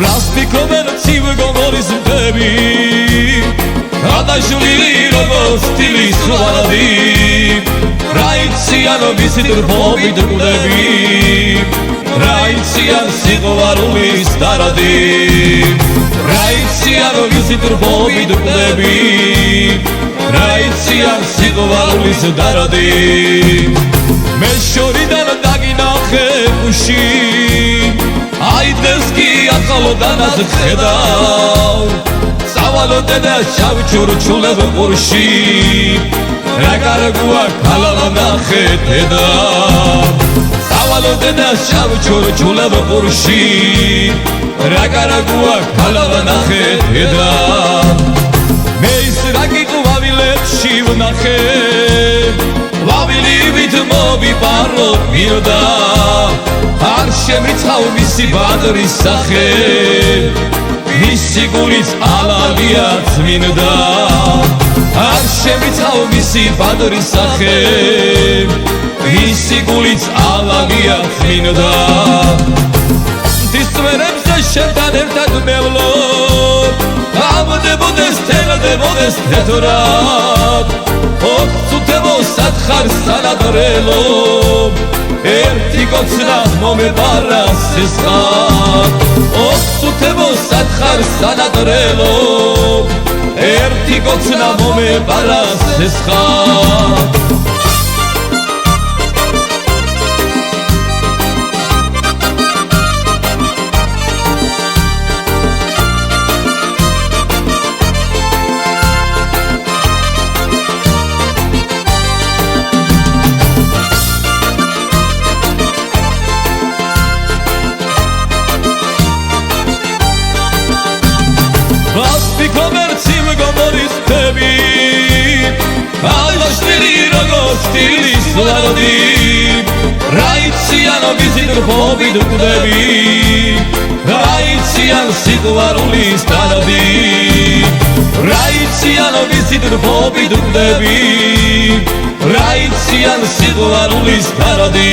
Raspikomer civgomoris tebi Adažuli rogo stili suaradi Raiciano visitur pobit tebi Raician sigovaruli staradi Raiciano visitur pobit tebi Raician sigovaruli staradi Meshoridan daginache pushi Aides ki aqalodan az khedal Savalode da shavchurchuleb qurshi Ragargua kalana kheteda Savalode da shavchurchuleb qurshi Ragargua kalana kheteda Meis ragiqu vavilebshi vnakhe Vavili vit mobi parlo mirda Ar შემრიცხავ მისი ბადრის სახე მისი გულის ალალია წმინდა არ შემრიცხავ მისი ბადრის სახე მისი გულის ალალია წმინდა დისვერებზე შენთან ერთად მევლო ამდებოდეს თელდებოდეს თეთრად ოხცუთებო სათხარ სანადრელო ერთი კოცნა მომეპარა სისხლად ოხსუთებო სათხარ სანადრელო ერთი კოცნა მომეპარა სისხლად Komerciv gomoris tebi Aldoštili rogostili slarodi Raiciano visitur pobit tebi Raician sigvaruli staradi Raiciano visitur pobit tebi Raician sigvaruli staradi